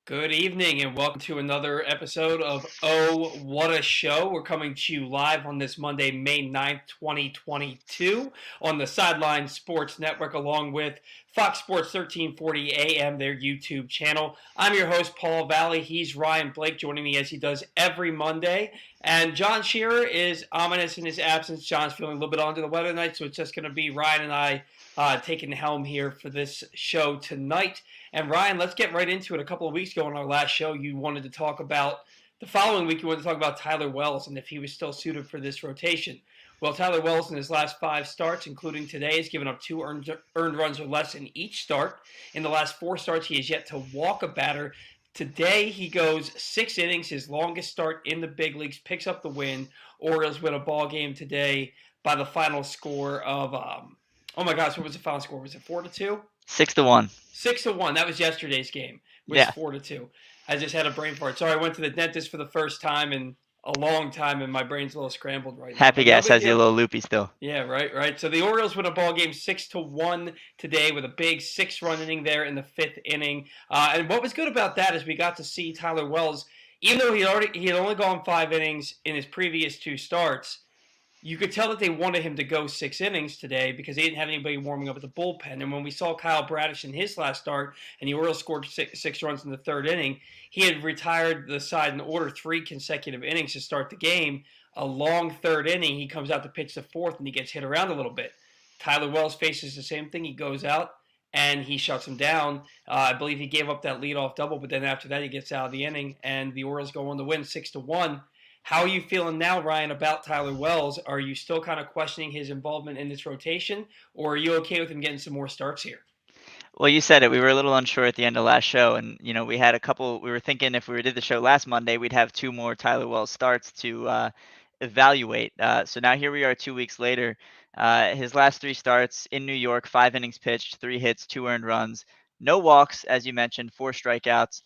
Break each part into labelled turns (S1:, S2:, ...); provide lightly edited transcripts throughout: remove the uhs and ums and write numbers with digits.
S1: Good evening and welcome to another episode of Oh What a Show. We're coming to you live on this Monday, May 9th, 2022 on the Sideline Sports Network along with Fox Sports 1340 AM, their YouTube channel. I'm your host, Paul Valley. He's Ryan Blake joining me as he does every Monday. And John Shearer is ominous in his absence. John's feeling a little bit under the weather tonight, so it's just going to be Ryan and I taking the helm here for this show tonight. And Ryan, let's get right into it. A couple of weeks ago on our last show, you wanted to talk about the following week. You wanted to talk about Tyler Wells and if he was still suited for this rotation. Well, Tyler Wells in his last 5 starts, including today, has given up 2 earned runs or less in each start. In the last 4 starts, he has yet to walk a batter. Today, he goes 6 innings, his longest start in the big leagues, picks up the win. Orioles win a ball game today by the final score of, oh my gosh, what was the final score? Was it 4-2?
S2: 6-1.
S1: 6-1. That was yesterday's game. Was 4-2. I just had a brain fart. Sorry, I went to the dentist for the first time in a long time, and my brain's a little scrambled right now.
S2: Happy gas has you a little loopy still.
S1: Yeah, right. So the Orioles win a ball game 6-1 today with a big 6-run inning there in the 5th inning. And what was good about that is we got to see Tyler Wells, even though he had only gone 5 innings in his previous 2 starts. You could tell that they wanted him to go 6 innings today because they didn't have anybody warming up at the bullpen. And when we saw Kyle Bradish in his last start and the Orioles scored 6 runs in the 3rd inning, he had retired the side in order 3 consecutive innings to start the game. A long 3rd inning, he comes out to pitch the 4th and he gets hit around a little bit. Tyler Wells faces the same thing. He goes out and he shuts him down. I believe he gave up that leadoff double, but then after that he gets out of the inning and the Orioles go on to win 6-1. How are you feeling now, Ryan, about Tyler Wells? Are you still kind of questioning his involvement in this rotation, or are you okay with him getting some more starts here?
S2: Well, you said it. We were a little unsure at the end of last show, and we had a couple. We were thinking if we did the show last Monday, we'd have 2 more Tyler Wells starts to evaluate. So now here we are 2 weeks later. His last 3 starts in New York, 5 innings pitched, 3 hits, 2 earned runs, no walks, as you mentioned, 4 strikeouts.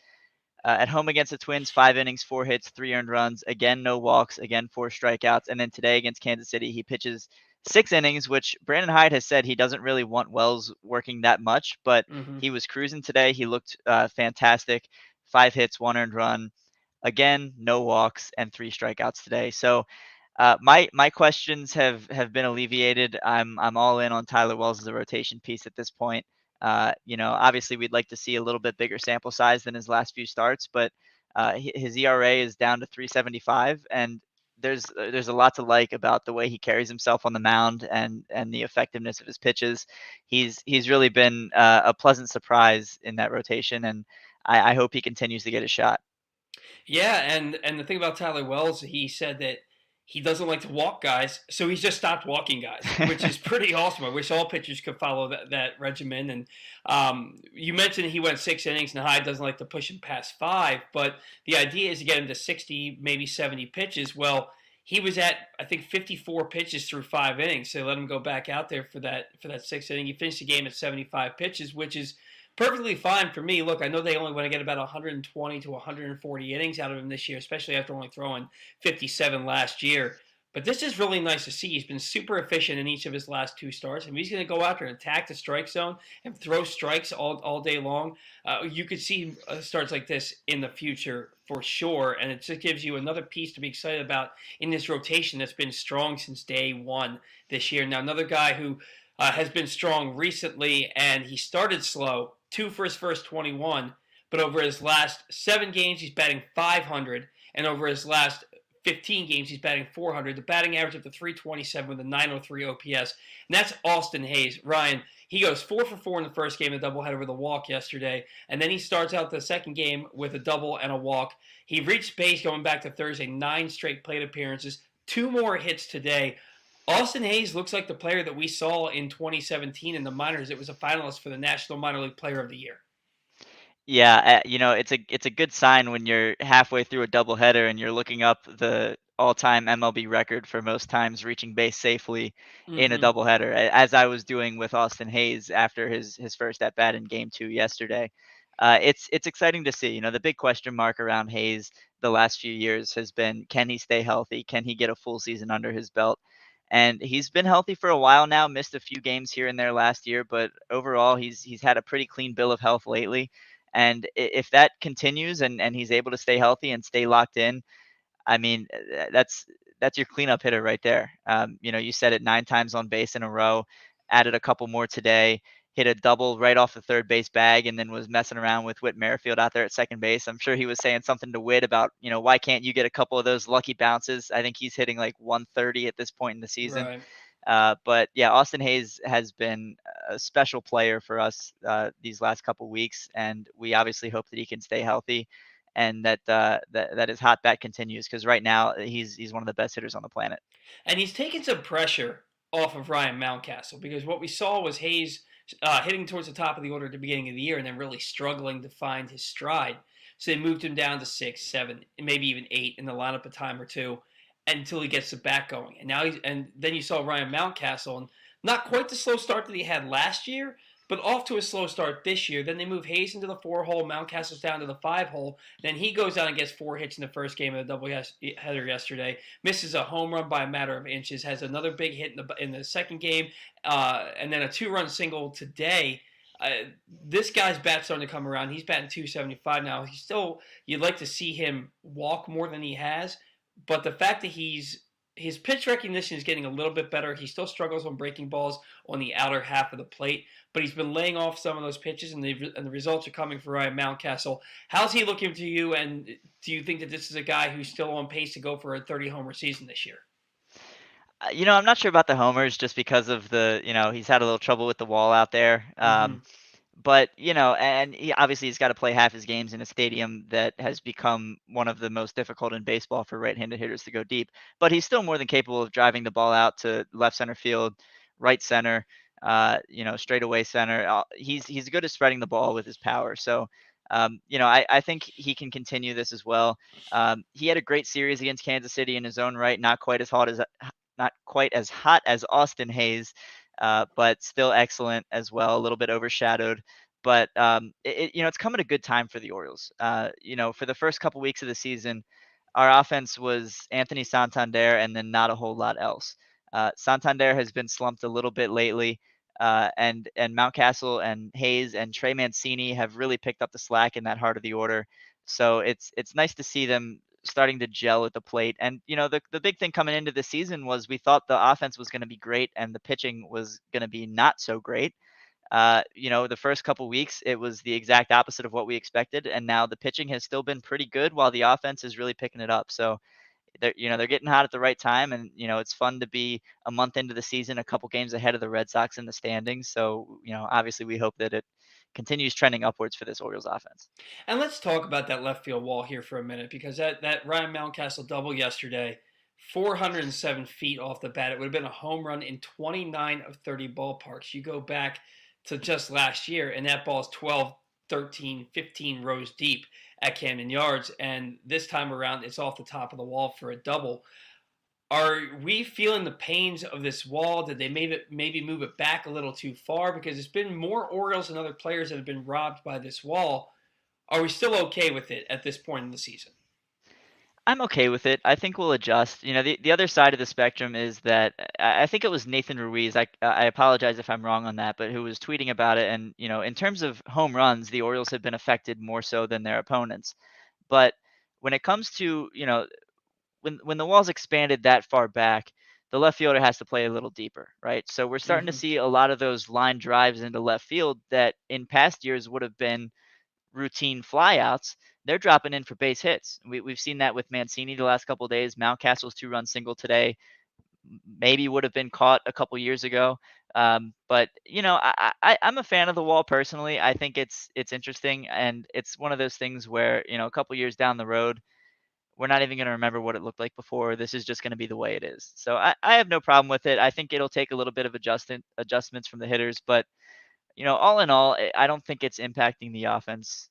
S2: At home against the Twins, 5 innings, 4 hits, 3 earned runs. Again, no walks. Again, 4 strikeouts. And then today against Kansas City, he pitches 6 innings, which Brandon Hyde has said he doesn't really want Wells working that much, but he was cruising today. He looked fantastic. 5 hits, 1 earned run. Again, no walks and 3 strikeouts today. So my questions have been alleviated. I'm all in on Tyler Wells as a rotation piece at this point. Obviously we'd like to see a little bit bigger sample size than his last few starts, but his ERA is down to 3.75, and there's a lot to like about the way he carries himself on the mound and the effectiveness of his pitches. He's really been a pleasant surprise in that rotation, and I hope he continues to get a shot.
S1: Yeah, and the thing about Tyler Wells, he said that he doesn't like to walk guys, so he's just stopped walking guys, which is pretty awesome. I wish all pitchers could follow that regimen. And you mentioned he went 6 innings, and Hyde doesn't like to push him past 5, but the idea is to get him to 60, maybe 70 pitches. Well, he was at, I think, 54 pitches through 5 innings, so let him go back out there for that 6th inning. He finished the game at 75 pitches, which is perfectly fine for me. Look, I know they only want to get about 120 to 140 innings out of him this year, especially after only throwing 57 last year. But this is really nice to see. He's been super efficient in each of his last 2 starts. And he's going to go out there and attack the strike zone and throw strikes all day long. You could see starts like this in the future for sure. And it just gives you another piece to be excited about in this rotation that's been strong since day 1 this year. Now, another guy who has been strong recently, and he started slow, 2 for his first 21, but over his last 7 games, he's batting .500, and over his last 15 games, he's batting .400. The batting average up to .327 with a .903 OPS, and that's Austin Hayes. Ryan, he goes 4 for 4 in the first game, a doubleheader with a walk yesterday, and then he starts out the second game with a double and a walk. He reached base going back to Thursday, 9 straight plate appearances, 2 more hits today. Austin Hayes looks like the player that we saw in 2017 in the minors. It was a finalist for the National Minor League Player of the Year.
S2: Yeah, it's a good sign when you're halfway through a doubleheader and you're looking up the all-time MLB record for most times reaching base safely in a doubleheader, as I was doing with Austin Hayes after his first at bat in Game 2 yesterday. It's exciting to see. The big question mark around Hayes the last few years has been, can he stay healthy? Can he get a full season under his belt? And he's been healthy for a while now, missed a few games here and there last year, but overall he's had a pretty clean bill of health lately. And if that continues and he's able to stay healthy and stay locked in, I mean, that's your cleanup hitter right there. You said it 9 times on base in a row, added a couple more today, hit a double right off the third base bag, and then was messing around with Whit Merrifield out there at second base. I'm sure he was saying something to Whit about, why can't you get a couple of those lucky bounces? I think he's hitting like 130 at this point in the season.
S1: Right.
S2: But yeah, Austin Hayes has been a special player for us these last couple weeks, and we obviously hope that he can stay healthy and that his hot bat continues, because right now he's one of the best hitters on the planet.
S1: And he's taken some pressure off of Ryan Mountcastle, because what we saw was Hayes hitting towards the top of the order at the beginning of the year and then really struggling to find his stride. So they moved him down to 6, 7, maybe even 8 in the lineup a time or two until he gets the bat going. And then you saw Ryan Mountcastle, and not quite the slow start that he had last year, but off to a slow start this year. Then they move Hayes into the 4 hole, Mountcastle's down to the 5 hole. Then he goes down and gets 4 hits in the first game of the doubleheader yesterday. Misses a home run by a matter of inches. Has another big hit in the second game, and then a 2-run single today. This guy's bat's starting to come around. He's batting 275 now. You'd like to see him walk more than he has, but the fact that his pitch recognition is getting a little bit better. He still struggles on breaking balls on the outer half of the plate, but he's been laying off some of those pitches, and the results are coming for Ryan Mountcastle. How's he looking to you, and do you think that this is a guy who's still on pace to go for a 30-homer season this year?
S2: I'm not sure about the homers just because of he's had a little trouble with the wall out there.
S1: Mm-hmm.
S2: But and he's got to play half his games in a stadium that has become one of the most difficult in baseball for right-handed hitters to go deep. But he's still more than capable of driving the ball out to left center field, right center, straightaway center. He's good at spreading the ball with his power. So, I think he can continue this as well. He had a great series against Kansas City in his own right, not quite as hot as Austin Hayes, but still excellent as well. A little bit overshadowed, but it's come at a good time for the Orioles. For the first couple weeks of the season, our offense was Anthony Santander and then not a whole lot else. Santander has been slumped a little bit lately, and Mountcastle and Hayes and Trey Mancini have really picked up the slack in that heart of the order. So it's nice to see them starting to gel at the plate. And the big thing coming into the season was we thought the offense was going to be great and the pitching was going to be not so great. The first couple weeks it was the exact opposite of what we expected, and now the pitching has still been pretty good while the offense is really picking it up. So they're getting hot at the right time, and it's fun to be a month into the season, a couple games ahead of the Red Sox in the standings. So obviously we hope that it continues trending upwards for this Orioles offense.
S1: And let's talk about that left field wall here for a minute, because that Ryan Mountcastle double yesterday, 407 feet off the bat. It would have been a home run in 29 of 30 ballparks. You go back to just last year, and that ball is 12, 13, 15 rows deep at Camden Yards. And this time around, it's off the top of the wall for a double. Are we feeling the pains of this wall? Did they maybe move it back a little too far? Because it's been more Orioles and other players that have been robbed by this wall. Are we still okay with it at this point in the season?
S2: I'm okay with it. I think we'll adjust. The other side of the spectrum is that I think it was Nathan Ruiz. I apologize if I'm wrong on that, but who was tweeting about it. And in terms of home runs, the Orioles have been affected more so than their opponents. But when it comes to when the wall's expanded that far back, the left fielder has to play a little deeper, right? So we're starting to
S1: Mm-hmm.
S2: see a lot of those line drives into left field that in past years would have been routine flyouts. They're dropping in for base hits. We've seen that with Mancini the last couple of days. Mountcastle's 2-run single today maybe would have been caught a couple years ago. But I'm a fan of the wall personally. I think it's interesting, and it's one of those things where a couple years down the road, we're not even going to remember what it looked like before. This is just going to be the way it is. So I have no problem with it. I think it'll take a little bit of adjustments from the hitters, but all in all, I don't think it's impacting the offense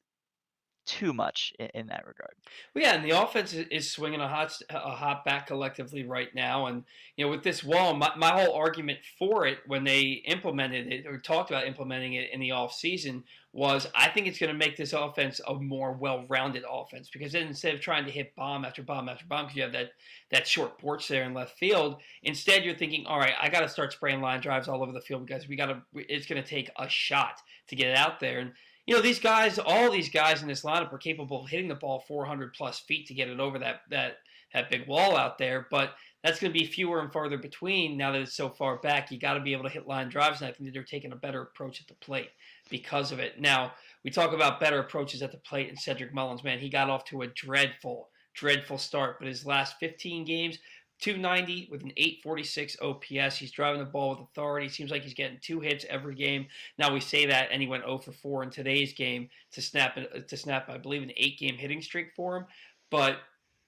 S2: too much in that regard.
S1: Well, yeah, and the offense is swinging a hot bat collectively right now. And with this wall, my whole argument for it when they implemented it or talked about implementing it in the offseason was I think it's going to make this offense a more well-rounded offense, because then instead of trying to hit bomb after bomb after bomb, because you have that short porch there in left field, instead you're thinking, all right, I got to start spraying line drives all over the field, because it's going to take a shot to get it out there. And these guys, all these guys in this lineup are capable of hitting the ball 400 plus feet to get it over that big wall out there. But that's going to be fewer and farther between now that it's so far back. You got to be able to hit line drives, and I think that they're taking a better approach at the plate because of it. Now we talk about better approaches at the plate, and Cedric Mullins, man, he got off to a dreadful start, but his last 15 games, 290 with an 846 OPS. He's driving the ball with authority. Seems like he's getting 2 hits every game. Now we say that, and he went 0 for 4 in today's game to snap, I believe, an 8-game hitting streak for him. But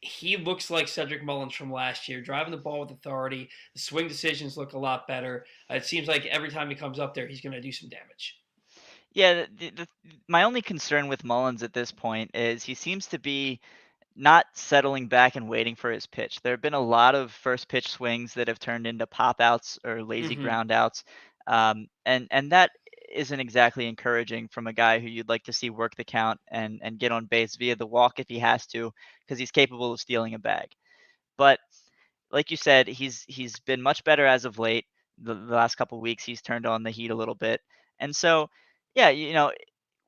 S1: he looks like Cedric Mullins from last year, driving the ball with authority. The swing decisions look a lot better. It seems like every time he comes up there, he's going to do some damage.
S2: Yeah, my only concern with Mullins at this point is he seems to be not settling back and waiting for his pitch. There have been a lot of first pitch swings that have turned into pop outs or lazy
S1: Mm-hmm.
S2: ground outs. And that isn't exactly encouraging from a guy who you'd like to see work the count and get on base via the walk if he has to, because he's capable of stealing a bag. But like you said, he's been much better as of late. The last couple of weeks, he's turned on the heat a little bit, and so yeah,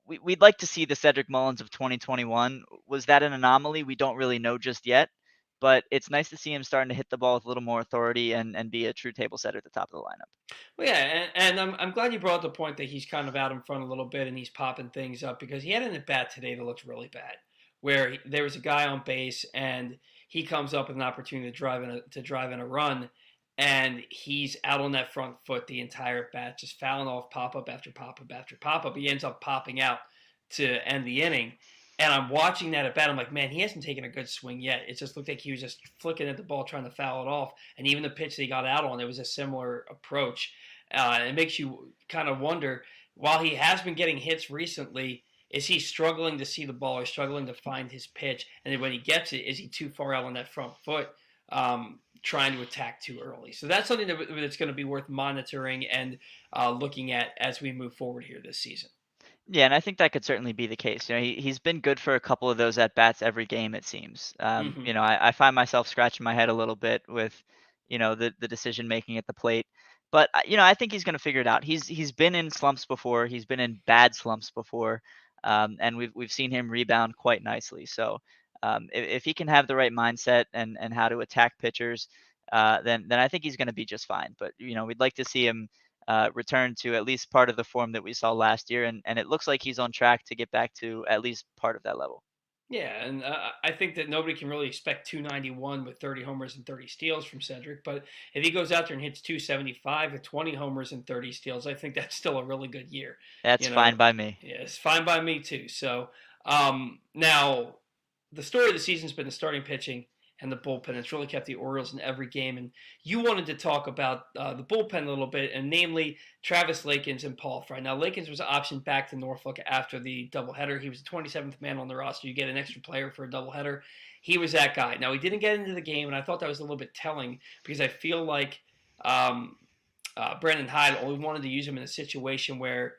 S2: we'd like to see the Cedric Mullins of 2021. Was that an anomaly? We don't really know just yet, but it's nice to see him starting to hit the ball with a little more authority and be a true table setter at the top of the lineup.
S1: Well, yeah, and I'm glad you brought up the point that he's kind of out in front a little bit and he's popping things up because he had an at bat today that looked really bad, where there was a guy on base and he comes up with an opportunity to drive in a run, and he's out on that front foot the entire bat, just fouling off pop up after pop up after pop up. He ends up popping out to end the inning. And I'm watching that at bat. I'm like, man, he hasn't taken a good swing yet. It just looked like he was just flicking at the ball, trying to foul it off. And even the pitch that he got out on, it was a similar approach. It makes you kind of wonder, while he has been getting hits recently, is he struggling to see the ball or struggling to find his pitch? And then when he gets it, is he too far out on that front foot, trying to attack too early? So that's something that's going to be worth monitoring and looking at as we move forward here this season.
S2: Yeah, and I think that could certainly be the case. He's been good for a couple of those at bats every game, it seems.
S1: Mm-hmm.
S2: I find myself scratching my head a little bit with, the decision making at the plate. But I think he's going to figure it out. He's been in slumps before. He's been in bad slumps before, and we've seen him rebound quite nicely. So if he can have the right mindset and how to attack pitchers, then I think he's going to be just fine. But we'd like to see him return to at least part of the form that we saw last year, and it looks like he's on track to get back to at least part of that level.
S1: Yeah, and I think that nobody can really expect 291 with 30 homers and 30 steals from Cedric. But if he goes out there and hits 275 with 20 homers and 30 steals, I think that's still a really good year.
S2: That's
S1: You
S2: fine
S1: know,
S2: by me.
S1: yeah, it's fine by me too. So now the story of the season's been the starting pitching and the bullpen. It's really kept the Orioles in every game. And you wanted to talk about the bullpen a little bit, and namely Travis Lakins and Paul Fry. Now, Lakins was optioned back to Norfolk after the doubleheader. He was the 27th man on the roster. You get an extra player for a doubleheader. He was that guy. Now, he didn't get into the game, and I thought that was a little bit telling because I feel like Brandon Hyde only wanted to use him in a situation where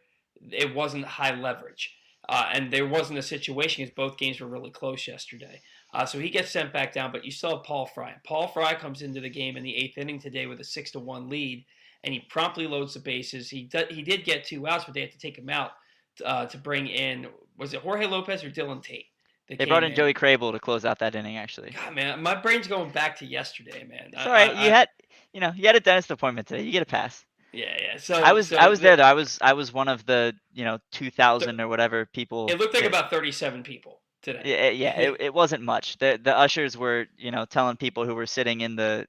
S1: it wasn't high leverage. And there wasn't a situation because both games were really close yesterday. So he gets sent back down, but you still have Paul Fry. Paul Fry comes into the game in the 8th inning today with a 6-1 lead, and he promptly loads the bases. He did get 2 outs, but they had to take him out to bring in, was it Jorge Lopez or Dylan Tate?
S2: They brought in Joey Crabble to close out that inning, actually.
S1: God, man, my brain's going back to yesterday, man.
S2: It's all right. You had a dentist appointment today. You get a pass.
S1: Yeah. So
S2: I was there though. I was one of the 2,000 or whatever people.
S1: It looked like about 37 people today.
S2: Yeah, it wasn't much. The ushers were telling people who were sitting in the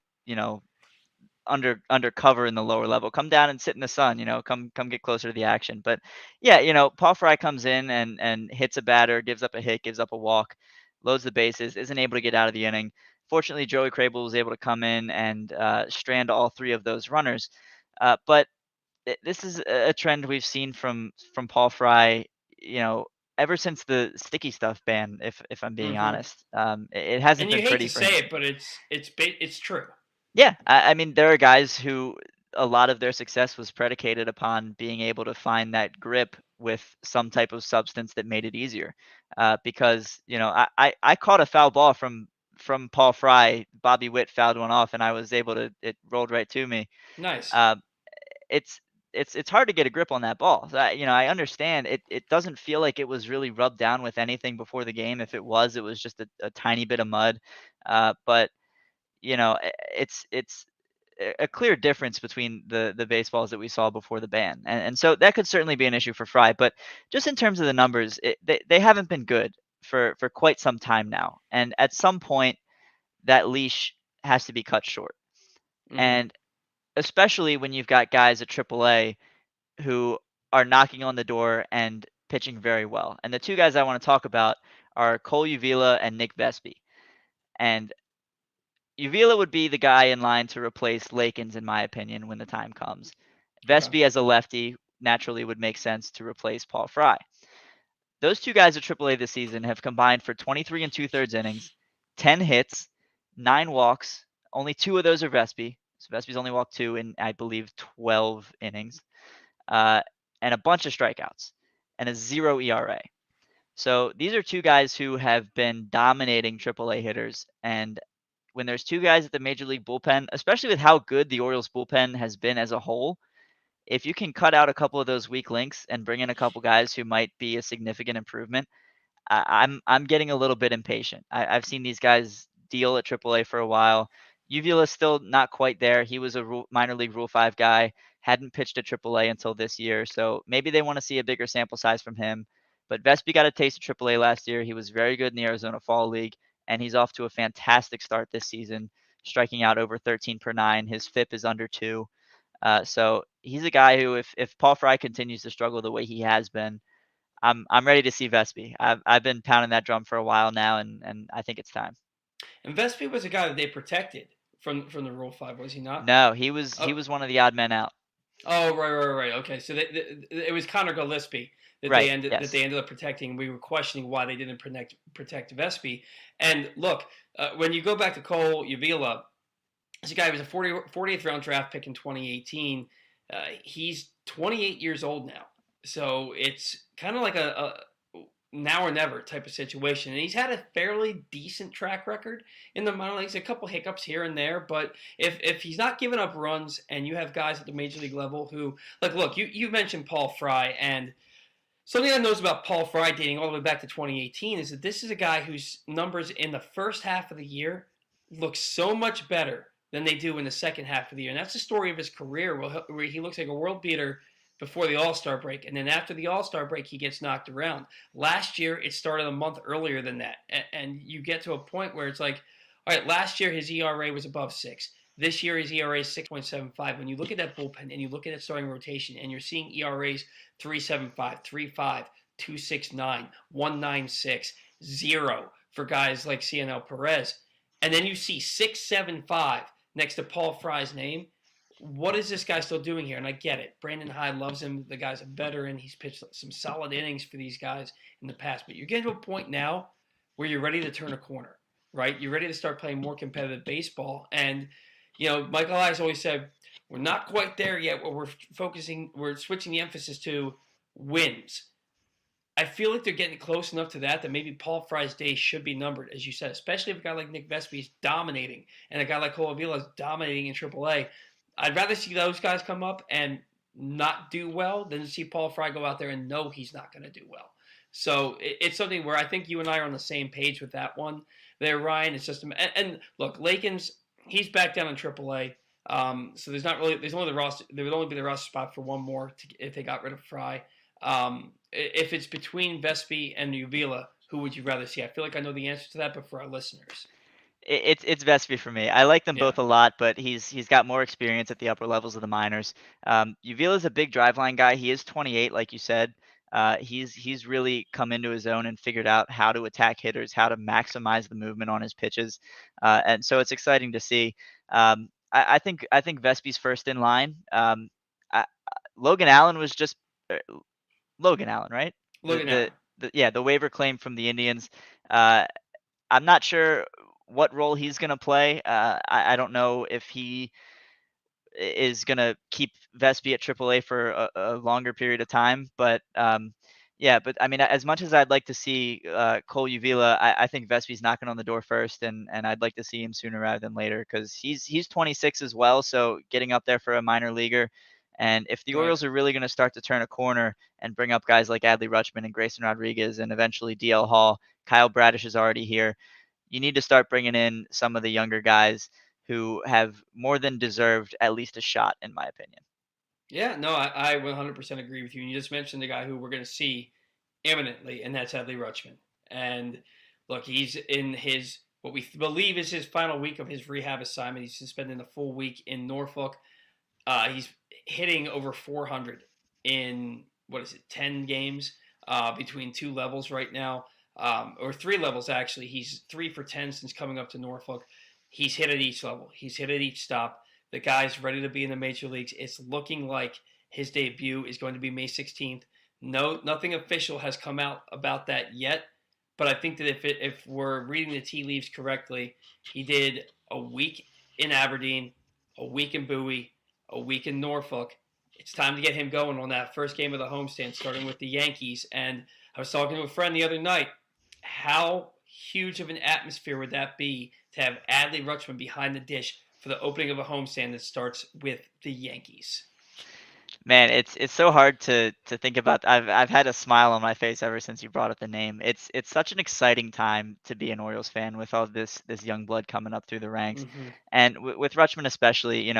S2: under cover in the lower level, come down and sit in the sun. Come get closer to the action. But yeah, Paul Fry comes in and hits a batter, gives up a hit, gives up a walk, loads the bases, isn't able to get out of the inning. Fortunately, Joey Crabble was able to come in and strand all 3 of those runners. But this is a trend we've seen from Paul Fry, ever since the sticky stuff ban. If I'm being honest, it hasn't
S1: and
S2: been pretty.
S1: You hate to say it, but it's true.
S2: Yeah, I mean, there are guys who a lot of their success was predicated upon being able to find that grip with some type of substance that made it easier. Because I caught a foul ball from Paul Fry. Bobby Witt fouled one off, and I was able to. It rolled right to me.
S1: Nice.
S2: It's it's hard to get a grip on that ball. So I understand it doesn't feel like it was really rubbed down with anything before the game. If it was just a tiny bit of mud. But it's a clear difference between the baseballs that we saw before the ban. And so that could certainly be an issue for Fry. But just in terms of the numbers, they haven't been good for quite some time now. And at some point, that leash has to be cut short.
S1: Mm-hmm.
S2: And especially when you've got guys at AAA who are knocking on the door and pitching very well. And the two guys I want to talk about are Cole Uvila and Nick Vespi. And Uvila would be the guy in line to replace Lakins, in my opinion, when the time comes.
S1: Okay.
S2: Vespi, as a lefty, naturally would make sense to replace Paul Fry. Those two guys at AAA this season have combined for 23 and two-thirds innings, 10 hits, 9 walks. Only 2 of those are Vespi. So Vespi's only walked 2 in, I believe, 12 innings. Uh, and a bunch of strikeouts and a 0 ERA. So these are two guys who have been dominating AAA hitters. And when there's two guys at the major league bullpen, especially with how good the Orioles bullpen has been as a whole, if you can cut out a couple of those weak links and bring in a couple guys who might be a significant improvement, I'm getting a little bit impatient. I've seen these guys deal at AAA for a while. Uvila's still not quite there. He was a minor league Rule 5 guy, hadn't pitched at AAA until this year, so maybe they want to see a bigger sample size from him. But Vespi got a taste of AAA last year. He was very good in the Arizona Fall League, and he's off to a fantastic start this season, striking out over 13 per 9. His FIP is under 2. So he's a guy who, if Paul Fry continues to struggle the way he has been, I'm ready to see Vespi. I've been pounding that drum for a while now, and I think it's time.
S1: And Vespi was a guy that they protected from the Rule 5, was he not?
S2: No, he was one of the odd men out.
S1: Oh, right. Okay, so it was Connor Gillespie
S2: Right. Yes.
S1: they ended up protecting. We were questioning why they didn't protect Vespi. And look, when you go back to Cole Uvila, this guy was a 40th round draft pick in 2018. He's 28 years old now, so it's kind of like a now or never type of situation. And he's had a fairly decent track record in the minor leagues, a couple hiccups here and there. But if he's not giving up runs and you have guys at the major league level who, like, look, you mentioned Paul Fry, and something I knows about Paul Fry dating all the way back to 2018 is that this is a guy whose numbers in the first half of the year look so much better than they do in the second half of the year. And that's the story of his career, where he looks like a world beater before the All-Star break. And then after the All-Star break, he gets knocked around. Last year, it started a month earlier than that. And you get to a point where it's like, all right, last year his ERA was above 6. This year his ERA is 6.75. When you look at that bullpen and you look at that starting rotation and you're seeing ERAs 3.75, 3.5, 2.69, 1.96, 0 for guys like CNL Perez, and then you see 6.75 next to Paul Fry's name, what is this guy still doing here? And I get it. Brandon Hyde loves him. The guy's a veteran. He's pitched some solid innings for these guys in the past. But you're getting to a point now where you're ready to turn a corner, right? You're ready to start playing more competitive baseball. And, Michael Elias always said, we're not quite there yet where we're switching the emphasis to wins. I feel like they're getting close enough to that maybe Paul Fry's days should be numbered, as you said, especially if a guy like Nick Vespi is dominating and a guy like Cole Uvila is dominating in AAA. I'd rather see those guys come up and not do well than to see Paul Fry go out there and know he's not going to do well. So it's something where I think you and I are on the same page with that one there, Ryan. It's just and look, Lakins, he's back down in AAA. So there's only the roster. There would only be the roster spot for one more if they got rid of Fry. If it's between Vespi and Uvila, who would you rather see? I feel like I know the answer to that, but for our listeners,
S2: It's Vespi for me. I like them
S1: yeah,
S2: both a lot, but he's got more experience at the upper levels of the minors. Uvila's a big driveline guy. He is 28, like you said. He's really come into his own and figured out how to attack hitters, how to maximize the movement on his pitches, and so it's exciting to see. I think Vespi's first in line. I, Logan Allen was just Logan Allen, right? The
S1: looking
S2: the
S1: at
S2: the waiver claim from the Indians. Uh, I'm not sure what role he's going to play. I don't know if he is going to keep Vespi at AAA for a longer period of time, but yeah. But I mean, as much as I'd like to see Cole Uvila, I think Vespi's knocking on the door first, and I'd like to see him sooner rather than later because he's 26 as well, so getting up there for a minor leaguer. And if the
S1: Right.
S2: Orioles are really going to start to turn a corner and bring up guys like Adley Rutschman and Grayson Rodriguez and eventually DL Hall, Kyle Bradish is already here. You need to start bringing in some of the younger guys who have more than deserved at least a shot, in my opinion.
S1: Yeah, no, I 100% agree with you. And you just mentioned the guy who we're going to see imminently, and that's Headley Richmond. And look, he's in his what we believe is his final week of his rehab assignment. He's spending a full week in Norfolk. He's hitting over 400 in what is it, 10 games between two levels right now, or three levels actually. He's 3 for 10 since coming up to Norfolk. He's hit at each level. He's hit at each stop. The guy's ready to be in the major leagues. It's looking like his debut is going to be May 16th. No, nothing official has come out about that yet, but I think that if we're reading the tea leaves correctly, he did a week in Aberdeen, a week in Bowie, a week in Norfolk. It's time to get him going on that first game of the homestand, starting with the Yankees. And I was talking to a friend the other night. How huge of an atmosphere would that be to have Adley Rutschman behind the dish for the opening of a homestand that starts with the Yankees?
S2: Man, it's so hard to think about. I've had a smile on my face ever since you brought up the name. It's such an exciting time to be an Orioles fan with all this young blood coming up through the ranks,
S1: Mm-hmm.
S2: and with Rutschman especially.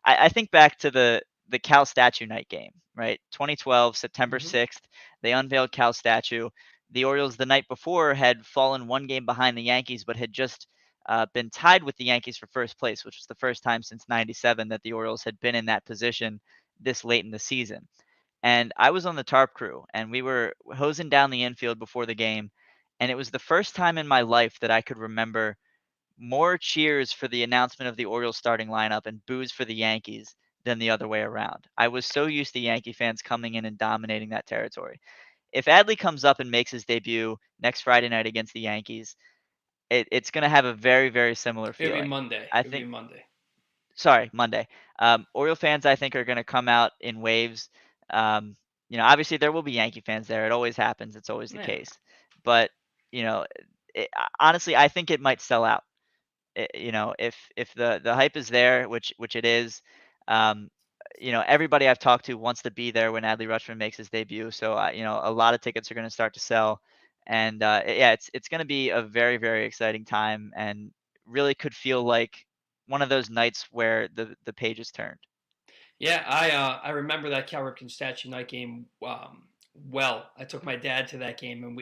S2: I think back to the Cal Statue Night game, right? 2012, September
S1: Mm-hmm.
S2: 6th, they unveiled Cal Statue. The Orioles the night before had fallen one game behind the Yankees, but had just been tied with the Yankees for first place, which was the first time since '97 that the Orioles had been in that position this late in the season. And I was on the tarp crew and we were hosing down the infield before the game. And it was the first time in my life that I could remember more cheers for the announcement of the Orioles starting lineup and boos for the Yankees than the other way around. I was so used to Yankee fans coming in and dominating that territory. If Adley comes up and makes his debut next Friday night against the Yankees, it's going to have a very, very similar
S1: It would be
S2: feeling.
S1: Monday.
S2: I
S1: It would be
S2: think
S1: Monday.
S2: Sorry, Monday. Oriole fans, I think, are going to come out in waves. Um, obviously there will be Yankee fans there. It always happens. It's always the
S1: Yeah.
S2: case. But you know, honestly, I think it might sell out. If the hype is there, which it is, um, everybody I've talked to wants to be there when Adley Rutschman makes his debut. So a lot of tickets are going to start to sell, and yeah, it's going to be a very very exciting time, and really could feel like one of those nights where the pages turned.
S1: Yeah, I remember that Cal Ripken statue night game well. I took my dad to that game, and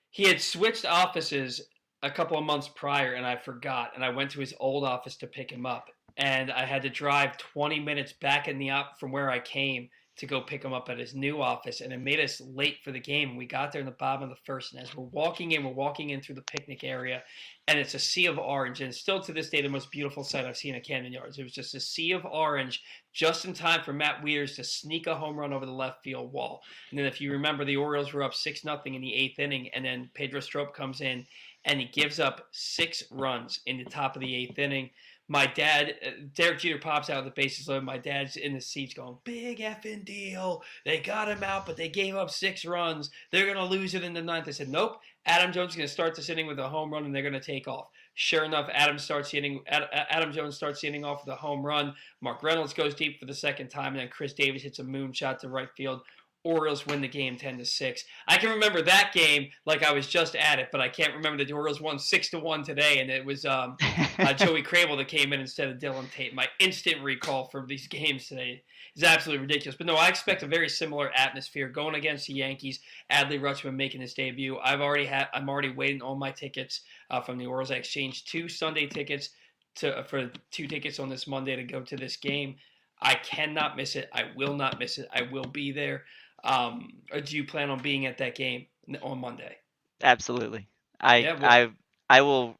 S1: he had switched offices a couple of months prior, and I forgot, and I went to his old office to pick him up, and I had to drive 20 minutes back in the op from where I came to go pick him up at his new office, and it made us late for the game. And we got there in the bottom of the first, and as we're walking in through the picnic area, and it's a sea of orange, and still to this day the most beautiful sight I've seen at Camden Yards. It was just a sea of orange, just in time for Matt Wieters to sneak a home run over the left field wall. And then, if you remember, the Orioles were up 6-0 in the eighth inning, and then Pedro Strop comes in and he gives up 6 runs in the top of the eighth inning. My dad, Derek Jeter pops out of the bases loaded. My dad's in the seats going, big effing deal. They got him out, but they gave up 6 runs. They're going to lose it in the ninth. I said, nope. Adam Jones is going to start this inning with a home run, and they're going to take off. Sure enough, Adam Jones starts hitting off with a home run. Mark Reynolds goes deep for the second time, and then Chris Davis hits a moonshot to right field. Orioles win the game 10-6. I can remember that game like I was just at it, but I can't remember that the Orioles won 6-1 today, and it was Joey Crabble that came in instead of Dylan Tate. My instant recall from these games today is absolutely ridiculous. But no, I expect a very similar atmosphere going against the Yankees. Adley Rutschman making his debut. I'm already waiting on my tickets from the Orioles. I exchanged 2 Sunday tickets for 2 tickets on this Monday to go to this game. I cannot miss it. I will not miss it. I will be there. Or do you plan on being at that game on Monday?
S2: Absolutely. I
S1: Yeah, well,
S2: I I will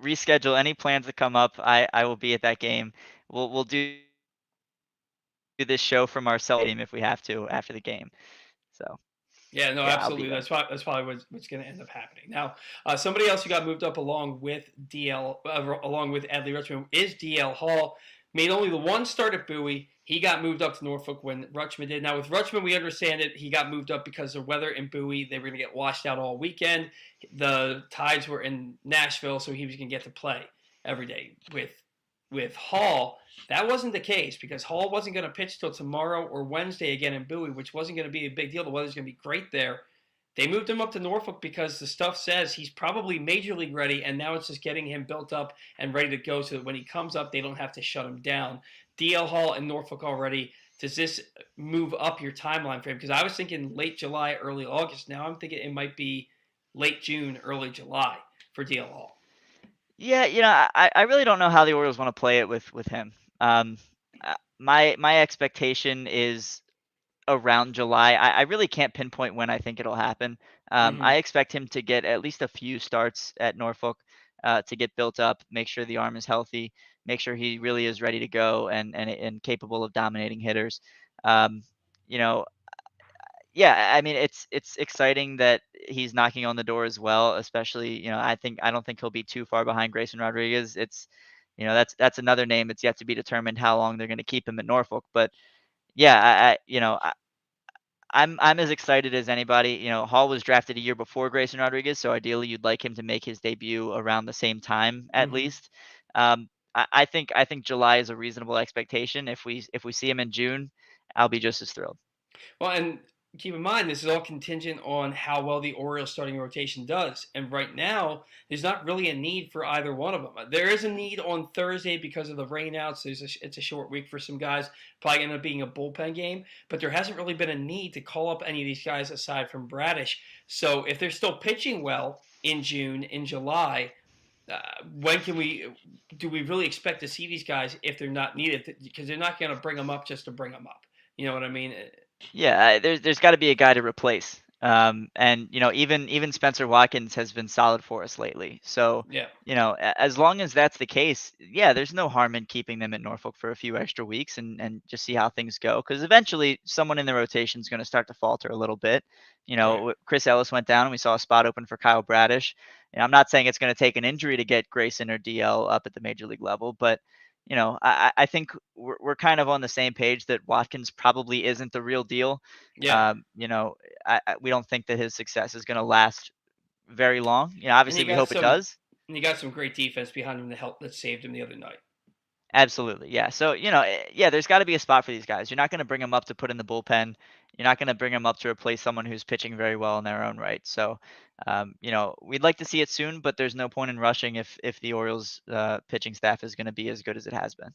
S2: reschedule any plans that come up. I will be at that game. We'll do this show from our cell team if we have to after the game. So
S1: yeah, no,
S2: yeah, I'll be
S1: absolutely.
S2: there.
S1: That's probably what's going to end up happening. Now, somebody else who got moved up along with Adley Rutschman is DL Hall. Made only the one start at Bowie. He got moved up to Norfolk when Rutschman did. Now with Rutschman, we understand it. He got moved up because of weather in Bowie. They were going to get washed out all weekend. The tides were in Nashville, so he was going to get to play every day with with Hall, that wasn't the case because Hall wasn't going to pitch till tomorrow or Wednesday again in Bowie, which wasn't going to be a big deal. The weather's going to be great there. They moved him up to Norfolk because the stuff says he's probably major league ready, and now it's just getting him built up and ready to go so that when he comes up, they don't have to shut him down. DL Hall in Norfolk already. Does this move up your timeline for him? Because I was thinking late July, early August. Now I'm thinking it might be late June, early July for DL Hall.
S2: Yeah, I really don't know how the Orioles want to play it with him. My expectation is around July. I really can't pinpoint when I think it'll happen.
S1: Mm-hmm.
S2: I expect him to get at least a few starts at Norfolk to get built up, make sure the arm is healthy, make sure he really is ready to go and capable of dominating hitters. Um, you know, yeah, I mean it's exciting that he's knocking on the door as well, especially, I don't think he'll be too far behind Grayson Rodriguez. It's that's another name that's yet to be determined how long they're going to keep him at Norfolk, but yeah, I'm as excited as anybody. Hall was drafted a year before Grayson Rodriguez, so ideally you'd like him to make his debut around the same time at
S1: Mm-hmm.
S2: least. I think July is a reasonable expectation. If we see him in June, I'll be just as thrilled.
S1: Well, and keep in mind, this is all contingent on how well the Orioles starting rotation does. And right now, there's not really a need for either one of them. There is a need on Thursday because of the rainouts. It's a short week for some guys. Probably end up being a bullpen game. But there hasn't really been a need to call up any of these guys aside from Bradish. So if they're still pitching well in June, in July, when do we really expect to see these guys if they're not needed? Because they're not going to bring them up just to bring them up. You know what I mean?
S2: Yeah, there's got to be a guy to replace. And even Spencer Watkins has been solid for us lately. So,
S1: Yeah.
S2: as long as that's the case, yeah, there's no harm in keeping them at Norfolk for a few extra weeks and just see how things go. Because eventually, someone in the rotation is going to start to falter a little bit.
S1: Right.
S2: Chris Ellis went down, and we saw a spot open for Kyle Bradish. And I'm not saying it's going to take an injury to get Grayson or DL up at the major league level, but I think we're kind of on the same page that Watkins probably isn't the real deal.
S1: Yeah.
S2: We don't think that his success is going to last very long.
S1: And
S2: Obviously we hope it does.
S1: you got some great defense behind him to help that saved him the other night.
S2: Absolutely, yeah. So yeah, there's got to be a spot for these guys. You're not going to bring them up to put in the bullpen. You're not going to bring them up to replace someone who's pitching very well in their own right. So, we'd like to see it soon, but there's no point in rushing if the Orioles pitching staff is going to be as good as it has been.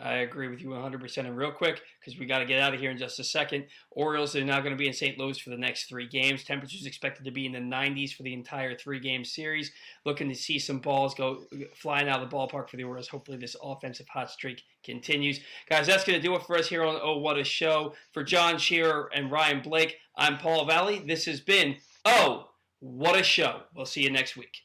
S1: I agree with you 100%. And real quick, because we got to get out of here in just a second, Orioles are now going to be in St. Louis for the next 3 games. Temperatures expected to be in the 90s for the entire 3-game series. Looking to see some balls go flying out of the ballpark for the Orioles. Hopefully this offensive hot streak continues. Guys, that's going to do it for us here on Oh, What a Show. For John Shearer and Ryan Blake, I'm Paul Valley. This has been Oh, What a Show. We'll see you next week.